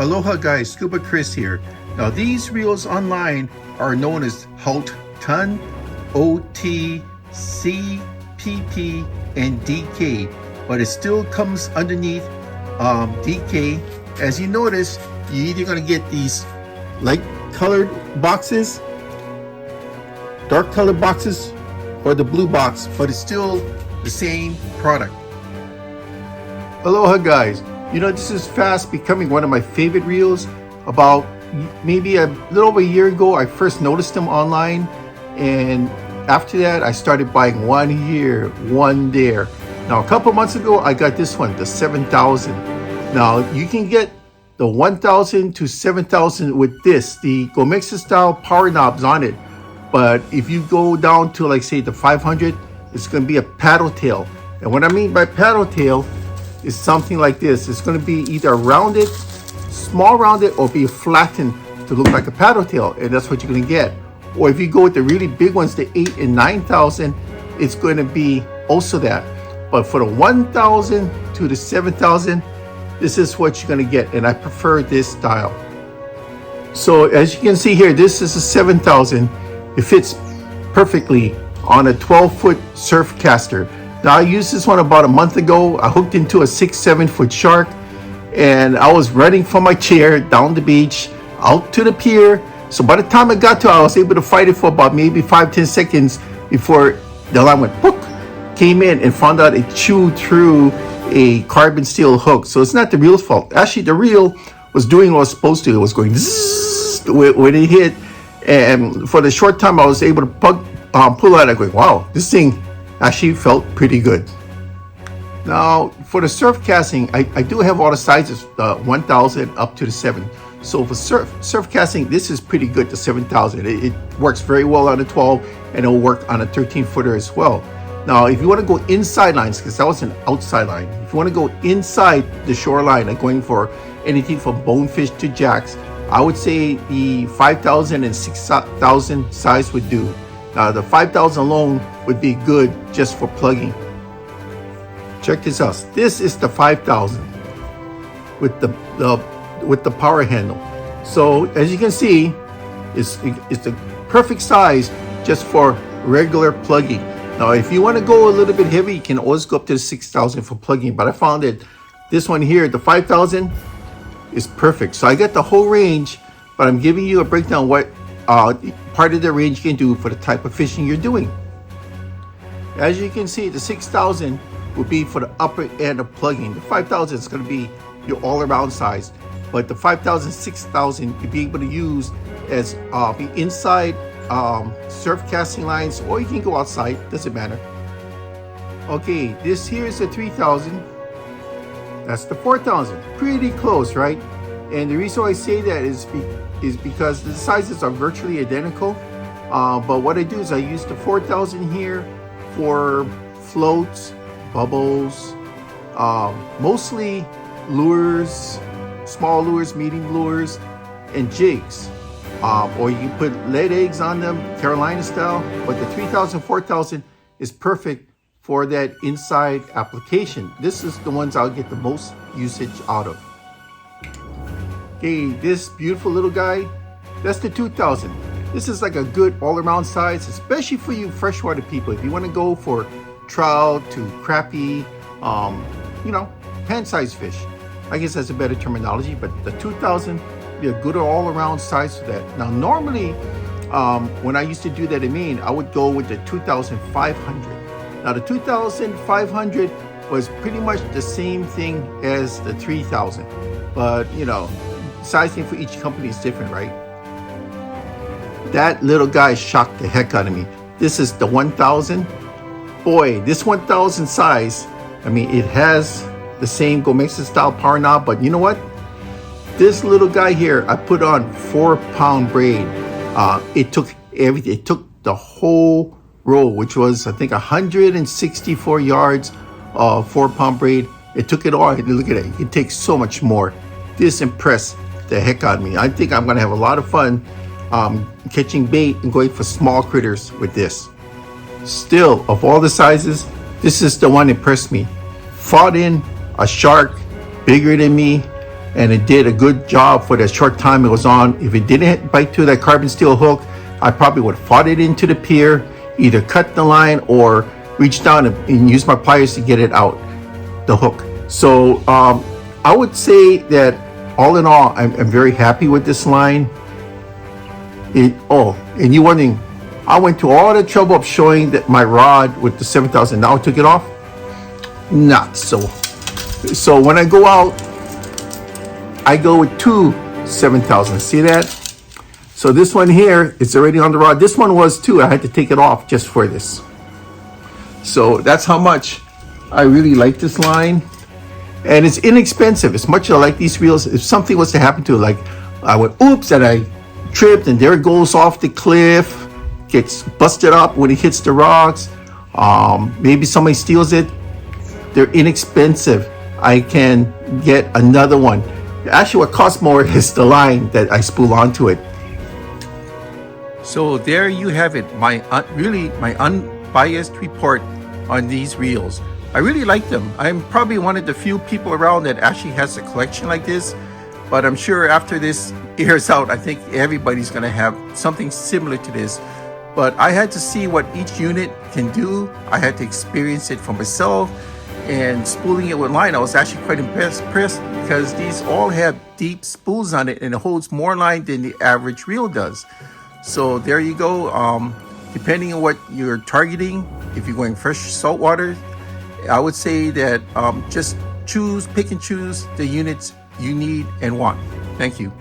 Aloha guys, Scuba Chris here. Now these reels online are known as Haut Ton OCTPP and DK, but it still comes underneath DK. As you notice, you're either going to get these light colored boxes, dark colored boxes, or the blue box, but it's still the same product. Aloha guys, you know, this is fast becoming one of my favorite reels. About maybe a little over a year ago, I first noticed them online, and after that I started buying one here, one there. Now a couple months ago I got this one, the 7000. Now you can get the 1000 to 7000 with this, the Gomexus style power knobs on it. But if you go down to, like, say the 500, it's going to be a paddle tail. And what I mean by paddle tail is something like this. It's going to be either rounded, small rounded, or be flattened to look like a paddle tail, and that's what you're going to get. Or if you go with the really big ones, the 8 and 9000, it's going to be also that. But for the 1000 to the 7000, this is what you're going to get, and I prefer this style. So as you can see here, this is a 7000. It fits perfectly on a 12-foot surf caster. Now I used this one about a month ago. I hooked into a 6-7 foot shark, and I was running from my chair down the beach out to the pier. So by the time I got to it, I was able to fight it for about maybe 5-10 seconds before the alarm went book, came in and found out it chewed through a carbon steel hook. So it's not the reel's fault. Actually, the reel was doing what it was supposed to. It was going zzz when it hit, and for the short time I was able to pull out, I'm going, wow, this thing actually felt pretty good. Now for the surf casting, I do have all the sizes, 1000 up to the 7. So for surf casting, this is pretty good, the 7000. It works very well on a 12, and it'll work on a 13 footer as well. Now if you want to go inside lines, because that was an outside line, if you want to go inside the shoreline, like going for anything from bonefish to jacks, I would say the 5000 and 6000 size would do. Now the 5000 alone would be good just for plugging. Check this out. This is the 5000 with the power handle. So as you can see, it's the perfect size just for regular plugging. Now if you want to go a little bit heavy, you can always go up to the 6000 for plugging, but I found that this one here, the 5000, is perfect. So I got the whole range, but I'm giving you a breakdown what part of the range you can do for the type of fishing you're doing. As you can see, the 6000 will be for the upper end of plugging. The 5000 is going to be your all-around size, but the 5000, 6000 you'll be able to use as inside surf casting lines, or you can go outside, doesn't matter. Okay, this here is the 3000. That's the 4000. Pretty close, right? And the reason I say that is because the sizes are virtually identical. But what I do is I use the 4000 here for floats, bubbles, mostly lures, small lures, medium lures, and jigs. Or you can put lead eggs on them, Carolina style. But the 3000, 4000 is perfect for that inside application. This is the ones I'll get the most usage out of. Okay, this beautiful little guy, that's the 2000. This is like a good all-around size, especially for you freshwater people. If you want to go for trout to crappie, you know, pan-sized fish. I guess that's a better terminology, but the 2000 be a good all-around size for that. Now normally, when I used to do that in Maine, I would go with the 2500. Now the 2500 was pretty much the same thing as the 3000, but you know, sizing for each company is different, right? That little guy shocked the heck out of me. This is the 1000. Boy, this 1000 size, I mean, it has the same Gomexus style power knob, but you know what? This little guy here, I put on 4-pound braid. It took everything. It took the whole roll, which was, I think, 164 yards of 4-pound braid. It took it all. Look at it. It takes so much more. This impressed the heck out of me. I think I'm going to have a lot of fun catching bait and going for small critters with this. Still, of all the sizes, this is the one that impressed me. Fought in a shark bigger than me, and it did a good job for the short time it was on. If it didn't bite to that carbon steel hook, I probably would have fought it into the pier, either cut the line or reach down and use my pliers to get it out the hook. So I would say that all in all, I'm very happy with this line. And you're wondering, I went to all the trouble of showing that my rod with the 7,000, now I took it off? Not so. So when I go out, I go with two 7,000. See that? So this one here is already on the rod. This one was too. I had to take it off just for this. So that's how much I really like this line. And it's inexpensive. As much as I like these reels, if something was to happen to it, like I went oops and I tripped and there it goes off the cliff, gets busted up when it hits the rocks, maybe somebody steals it, they're inexpensive. I can get another one. Actually, what costs more is the line that I spool onto it. So there you have it, my unbiased report on these reels. I really like them. I'm probably one of the few people around that actually has a collection like this, but I'm sure after this airs out, I think everybody's gonna have something similar to this. But I had to see what each unit can do. I had to experience it for myself, and spooling it with line, I was actually quite impressed because these all have deep spools on it and it holds more line than the average reel does. So there you go. Depending on what you're targeting, if you're going fresh saltwater, I would say that just pick and choose the units you need and want. Thank you.